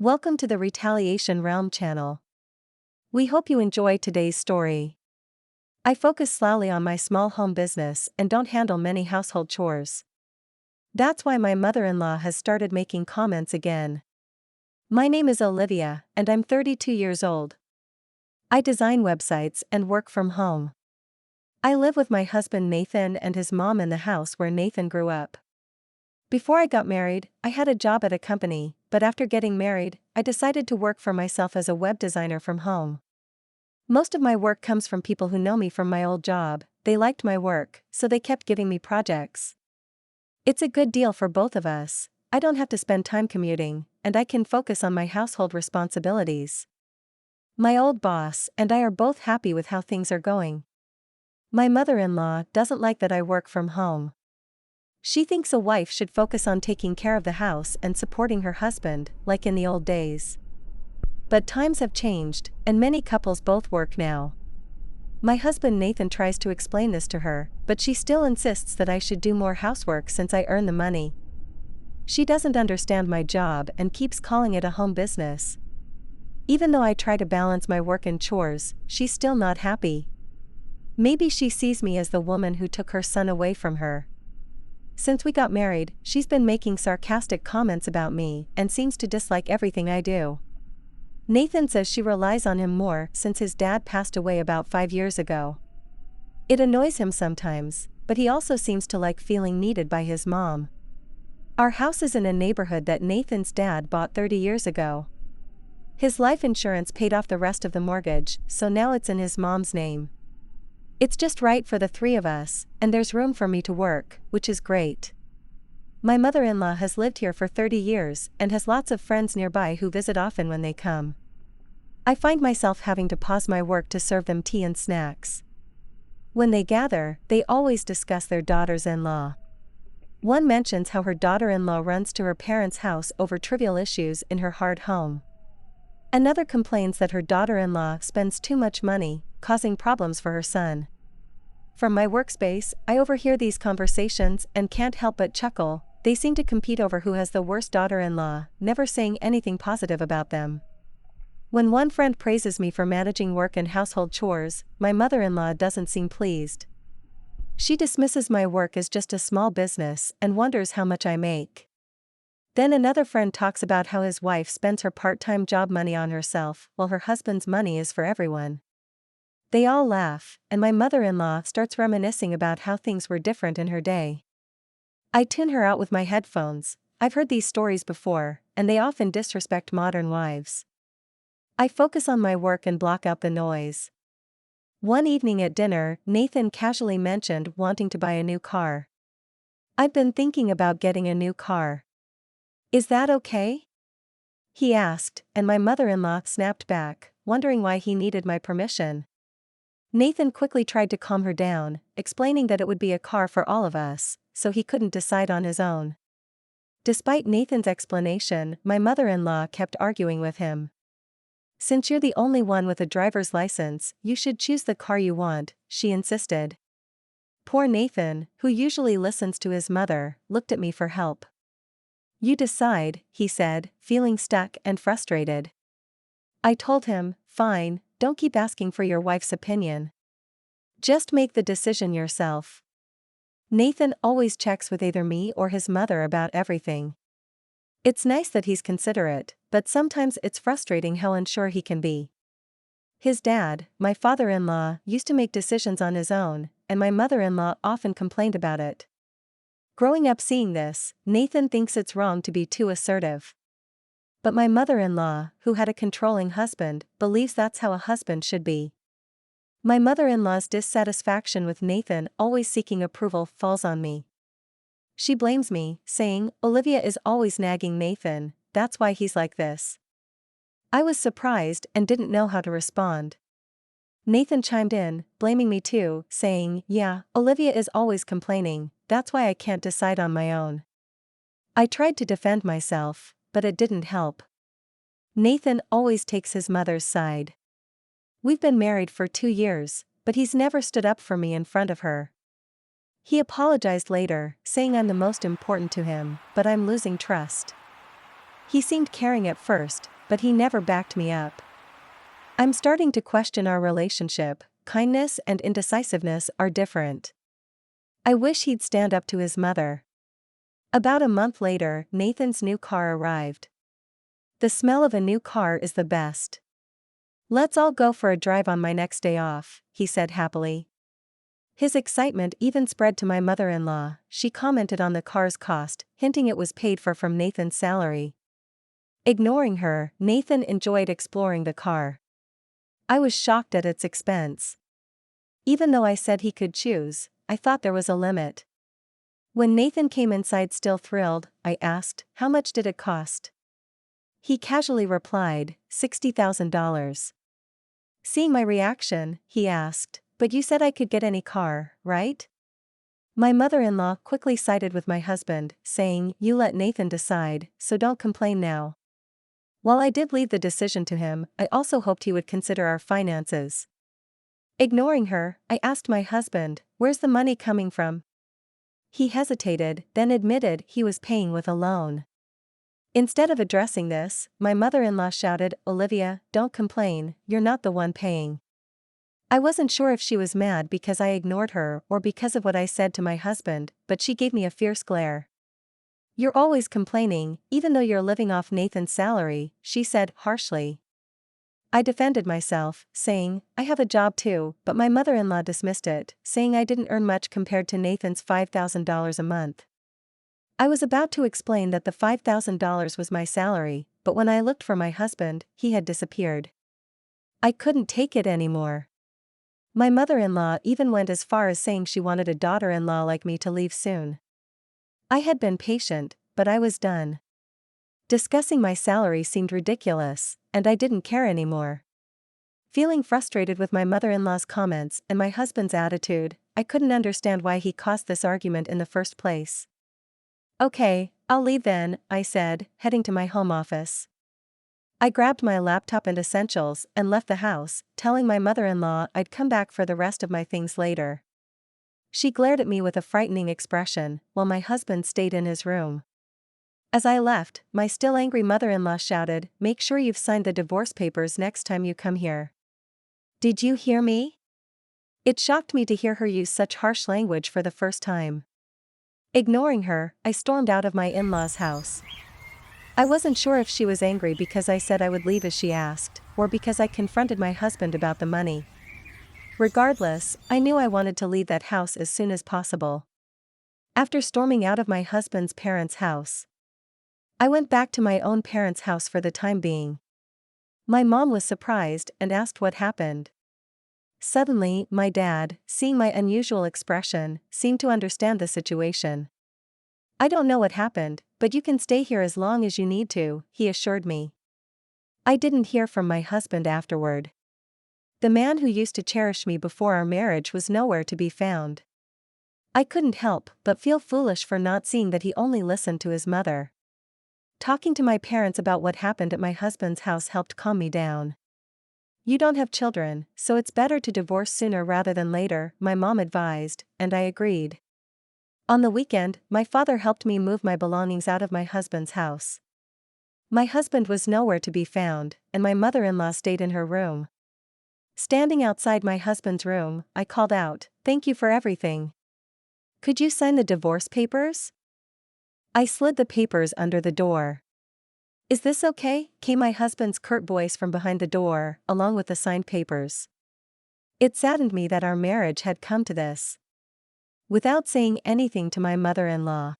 Welcome to the Retaliation Realm channel. We hope you enjoy today's story. I focus slowly on my small home business and don't handle many household chores. That's why my mother-in-law has started making comments again. My name is Olivia, and I'm 32 years old. I design websites and work from home. I live with my husband Nathan and his mom in the house where Nathan grew up. Before I got married, I had a job at a company, but after getting married, I decided to work for myself as a web designer from home. Most of my work comes from people who know me from my old job. They liked my work, so they kept giving me projects. It's a good deal for both of us. I don't have to spend time commuting, and I can focus on my household responsibilities. My old boss and I are both happy with how things are going. My mother-in-law doesn't like that I work from home. She thinks a wife should focus on taking care of the house and supporting her husband, like in the old days. But times have changed, and many couples both work now. My husband Nathan tries to explain this to her, but she still insists that I should do more housework since I earn the money. She doesn't understand my job and keeps calling it a home business. Even though I try to balance my work and chores, she's still not happy. Maybe she sees me as the woman who took her son away from her. Since we got married, she's been making sarcastic comments about me and seems to dislike everything I do. Nathan says she relies on him more since his dad passed away about 5 years ago. It annoys him sometimes, but he also seems to like feeling needed by his mom. Our house is in a neighborhood that Nathan's dad bought 30 years ago. His life insurance paid off the rest of the mortgage, so now it's in his mom's name. It's just right for the three of us, and there's room for me to work, which is great. My mother-in-law has lived here for 30 years and has lots of friends nearby who visit often when they come. I find myself having to pause my work to serve them tea and snacks. When they gather, they always discuss their daughters-in-law. One mentions how her daughter-in-law runs to her parents' house over trivial issues in her hard home. Another complains that her daughter-in-law spends too much money, causing problems for her son. From my workspace, I overhear these conversations and can't help but chuckle. They seem to compete over who has the worst daughter-in-law, never saying anything positive about them. When one friend praises me for managing work and household chores, my mother-in-law doesn't seem pleased. She dismisses my work as just a small business and wonders how much I make. Then another friend talks about how his wife spends her part-time job money on herself while her husband's money is for everyone. They all laugh, and my mother-in-law starts reminiscing about how things were different in her day. I tune her out with my headphones. I've heard these stories before, and they often disrespect modern wives. I focus on my work and block out the noise. One evening at dinner, Nathan casually mentioned wanting to buy a new car. I've been thinking about getting a new car. Is that okay? He asked, and my mother-in-law snapped back, wondering why he needed my permission. Nathan quickly tried to calm her down, explaining that it would be a car for all of us, so he couldn't decide on his own. Despite Nathan's explanation, my mother-in-law kept arguing with him. Since you're the only one with a driver's license, you should choose the car you want, she insisted. Poor Nathan, who usually listens to his mother, looked at me for help. You decide, he said, feeling stuck and frustrated. I told him, fine, don't keep asking for your wife's opinion. Just make the decision yourself. Nathan always checks with either me or his mother about everything. It's nice that he's considerate, but sometimes it's frustrating how unsure he can be. His dad, my father-in-law, used to make decisions on his own, and my mother-in-law often complained about it. Growing up seeing this, Nathan thinks it's wrong to be too assertive. But my mother-in-law, who had a controlling husband, believes that's how a husband should be. My mother-in-law's dissatisfaction with Nathan always seeking approval falls on me. She blames me, saying, Olivia is always nagging Nathan, that's why he's like this. I was surprised and didn't know how to respond. Nathan chimed in, blaming me too, saying, yeah, Olivia is always complaining, that's why I can't decide on my own. I tried to defend myself, but it didn't help. Nathan always takes his mother's side. We've been married for 2 years, but he's never stood up for me in front of her. He apologized later, saying I'm the most important to him, but I'm losing trust. He seemed caring at first, but he never backed me up. I'm starting to question our relationship. Kindness and indecisiveness are different. I wish he'd stand up to his mother. About a month later, Nathan's new car arrived. The smell of a new car is the best. Let's all go for a drive on my next day off, he said happily. His excitement even spread to my mother-in-law. She commented on the car's cost, hinting it was paid for from Nathan's salary. Ignoring her, Nathan enjoyed exploring the car. I was shocked at its expense. Even though I said he could choose, I thought there was a limit. When Nathan came inside still thrilled, I asked, "How much did it cost?" He casually replied, $60,000. Seeing my reaction, he asked, "But you said I could get any car, right?" My mother-in-law quickly sided with my husband, saying, "You let Nathan decide, so don't complain now." While I did leave the decision to him, I also hoped he would consider our finances. Ignoring her, I asked my husband, "Where's the money coming from?" He hesitated, then admitted he was paying with a loan. Instead of addressing this, my mother-in-law shouted, "Olivia, don't complain, you're not the one paying." I wasn't sure if she was mad because I ignored her or because of what I said to my husband, but she gave me a fierce glare. "You're always complaining, even though you're living off Nathan's salary," she said harshly. I defended myself, saying, "I have a job too," but my mother-in-law dismissed it, saying I didn't earn much compared to Nathan's $5,000 a month. I was about to explain that the $5,000 was my salary, but when I looked for my husband, he had disappeared. I couldn't take it anymore. My mother-in-law even went as far as saying she wanted a daughter-in-law like me to leave soon. I had been patient, but I was done. Discussing my salary seemed ridiculous, and I didn't care anymore. Feeling frustrated with my mother-in-law's comments and my husband's attitude, I couldn't understand why he caused this argument in the first place. "Okay, I'll leave then," I said, heading to my home office. I grabbed my laptop and essentials and left the house, telling my mother-in-law I'd come back for the rest of my things later. She glared at me with a frightening expression, while my husband stayed in his room. As I left, my still angry mother-in-law shouted, "Make sure you've signed the divorce papers next time you come here." Did you hear me? It shocked me to hear her use such harsh language for the first time. Ignoring her, I stormed out of my in-laws' house. I wasn't sure if she was angry because I said I would leave as she asked, or because I confronted my husband about the money. Regardless, I knew I wanted to leave that house as soon as possible. After storming out of my husband's parents' house, I went back to my own parents' house for the time being. My mom was surprised and asked what happened. Suddenly, my dad, seeing my unusual expression, seemed to understand the situation. "I don't know what happened, but you can stay here as long as you need to," he assured me. I didn't hear from my husband afterward. The man who used to cherish me before our marriage was nowhere to be found. I couldn't help but feel foolish for not seeing that he only listened to his mother. Talking to my parents about what happened at my husband's house helped calm me down. "You don't have children, so it's better to divorce sooner rather than later," my mom advised, and I agreed. On the weekend, my father helped me move my belongings out of my husband's house. My husband was nowhere to be found, and my mother-in-law stayed in her room. Standing outside my husband's room, I called out, "Thank you for everything. Could you sign the divorce papers?" I slid the papers under the door. "Is this okay?" came my husband's curt voice from behind the door, along with the signed papers. It saddened me that our marriage had come to this. Without saying anything to my mother-in-law,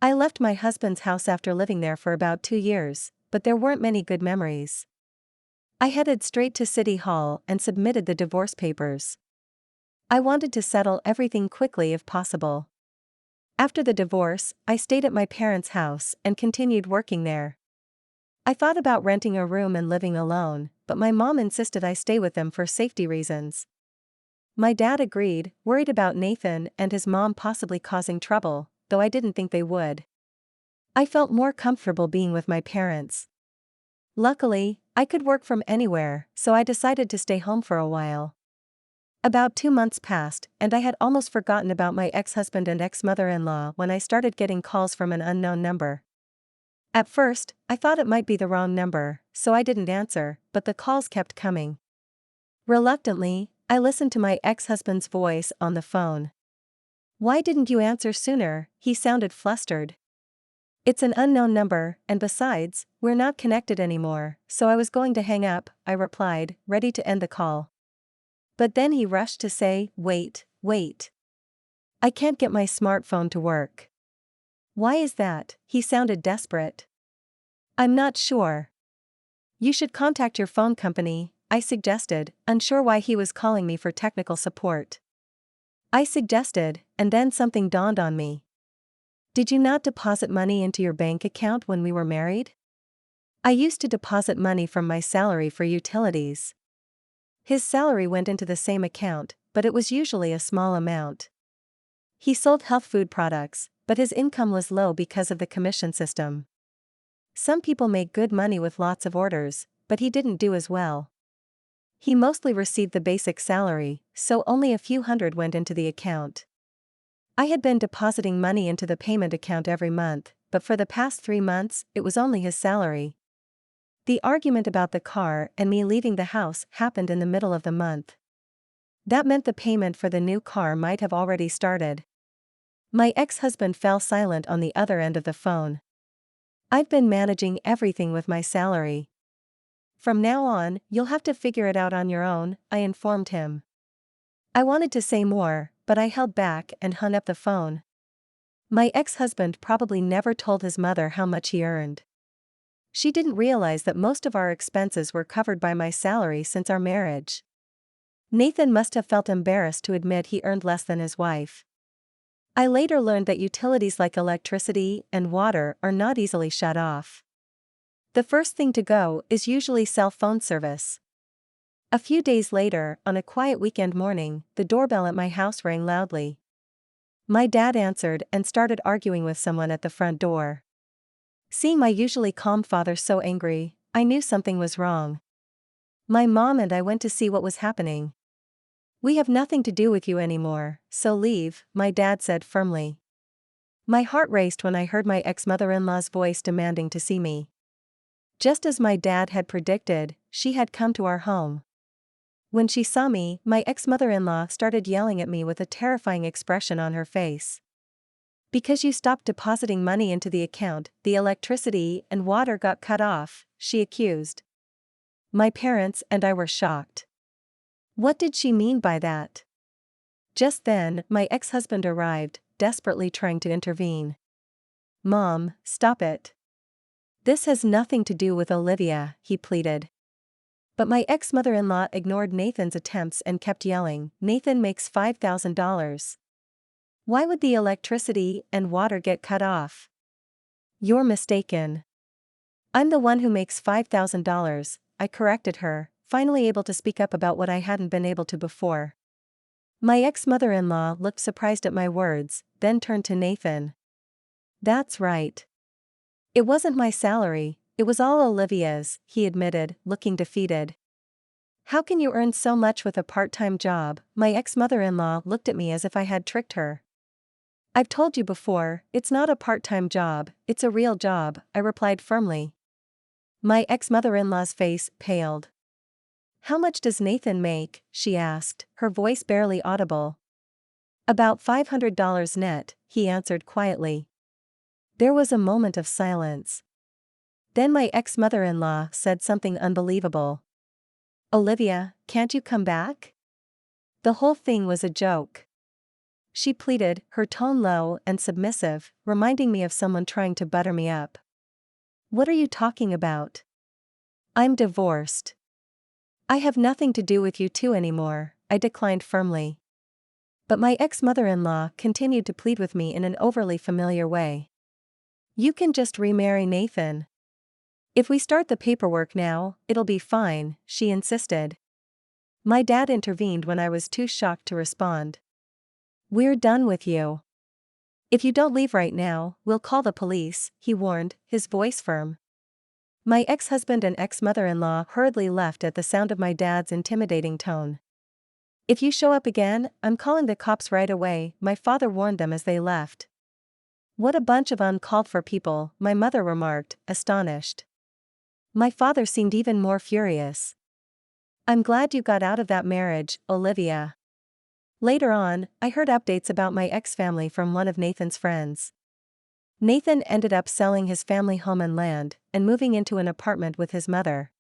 I left my husband's house after living there for about 2 years, but there weren't many good memories. I headed straight to City Hall and submitted the divorce papers. I wanted to settle everything quickly if possible. After the divorce, I stayed at my parents' house and continued working there. I thought about renting a room and living alone, but my mom insisted I stay with them for safety reasons. My dad agreed, worried about Nathan and his mom possibly causing trouble, though I didn't think they would. I felt more comfortable being with my parents. Luckily, I could work from anywhere, so I decided to stay home for a while. About 2 months passed, and I had almost forgotten about my ex-husband and ex-mother-in-law when I started getting calls from an unknown number. At first, I thought it might be the wrong number, so I didn't answer, but the calls kept coming. Reluctantly, I listened to my ex-husband's voice on the phone. "Why didn't you answer sooner?" He sounded flustered. "It's an unknown number, and besides, we're not connected anymore, so I was going to hang up," I replied, ready to end the call. But then he rushed to say, wait. I can't get my smartphone to work." "Why is that?" He sounded desperate. "I'm not sure." "You should contact your phone company," I suggested, unsure why he was calling me for technical support. And then something dawned on me. "Did you not deposit money into your bank account when we were married?" "I used to deposit money from my salary for utilities." His salary went into the same account, but it was usually a small amount. He sold health food products, but his income was low because of the commission system. Some people make good money with lots of orders, but he didn't do as well. He mostly received the basic salary, so only a few hundred went into the account. I had been depositing money into the payment account every month, but for the past 3 months, it was only his salary. The argument about the car and me leaving the house happened in the middle of the month. That meant the payment for the new car might have already started. My ex-husband fell silent on the other end of the phone. "I've been managing everything with my salary. From now on, you'll have to figure it out on your own," I informed him. I wanted to say more, but I held back and hung up the phone. My ex-husband probably never told his mother how much he earned. She didn't realize that most of our expenses were covered by my salary since our marriage. Nathan must have felt embarrassed to admit he earned less than his wife. I later learned that utilities like electricity and water are not easily shut off. The first thing to go is usually cell phone service. A few days later, on a quiet weekend morning, the doorbell at my house rang loudly. My dad answered and started arguing with someone at the front door. Seeing my usually calm father so angry, I knew something was wrong. My mom and I went to see what was happening. "We have nothing to do with you anymore, so leave," my dad said firmly. My heart raced when I heard my ex-mother-in-law's voice demanding to see me. Just as my dad had predicted, she had come to our home. When she saw me, my ex-mother-in-law started yelling at me with a terrifying expression on her face. "Because you stopped depositing money into the account, the electricity and water got cut off," she accused. My parents and I were shocked. What did she mean by that? Just then, my ex-husband arrived, desperately trying to intervene. "Mom, stop it. This has nothing to do with Olivia," he pleaded. But my ex-mother-in-law ignored Nathan's attempts and kept yelling, "Nathan makes $5,000. Why would the electricity and water get cut off?" "You're mistaken. I'm the one who makes $5,000, I corrected her, finally able to speak up about what I hadn't been able to before. My ex-mother-in-law looked surprised at my words, then turned to Nathan. "That's right. It wasn't my salary, it was all Olivia's," he admitted, looking defeated. "How can you earn so much with a part-time job?" My ex-mother-in-law looked at me as if I had tricked her. "I've told you before, it's not a part-time job, it's a real job," I replied firmly. My ex-mother-in-law's face paled. "How much does Nathan make?" she asked, her voice barely audible. "About $500 net," he answered quietly. There was a moment of silence. Then my ex-mother-in-law said something unbelievable. "Olivia, can't you come back? The whole thing was a joke." She pleaded, her tone low and submissive, reminding me of someone trying to butter me up. "What are you talking about? I'm divorced. I have nothing to do with you two anymore," I declined firmly. But my ex-mother-in-law continued to plead with me in an overly familiar way. "You can just remarry Nathan. If we start the paperwork now, it'll be fine," she insisted. My dad intervened when I was too shocked to respond. "We're done with you. If you don't leave right now, we'll call the police," he warned, his voice firm. My ex-husband and ex-mother-in-law hurriedly left at the sound of my dad's intimidating tone. "If you show up again, I'm calling the cops right away," my father warned them as they left. What a bunch of uncalled for people, my mother remarked, astonished. My father seemed even more furious. I'm glad you got out of that marriage, Olivia. Later on, I heard updates about my ex-family from one of Nathan's friends. Nathan ended up selling his family home and land, and moving into an apartment with his mother.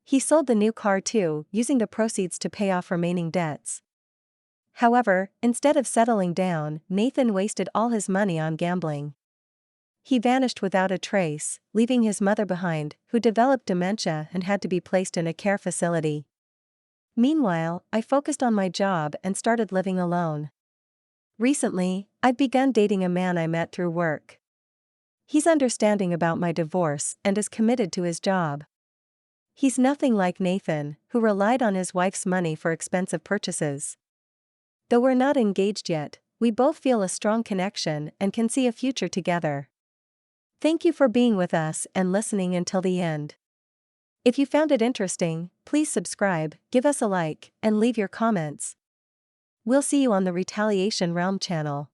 He sold the new car too, using the proceeds to pay off remaining debts. However, instead of settling down, Nathan wasted all his money on gambling. He vanished without a trace, leaving his mother behind, who developed dementia and had to be placed in a care facility. Meanwhile, I focused on my job and started living alone. Recently, I've begun dating a man I met through work. He's understanding about my divorce and is committed to his job. He's nothing like Nathan, who relied on his wife's money for expensive purchases. Though we're not engaged yet, we both feel a strong connection and can see a future together. Thank you for being with us and listening until the end. If you found it interesting, please subscribe, give us a like, and leave your comments. We'll see you on the Retaliation Realm channel.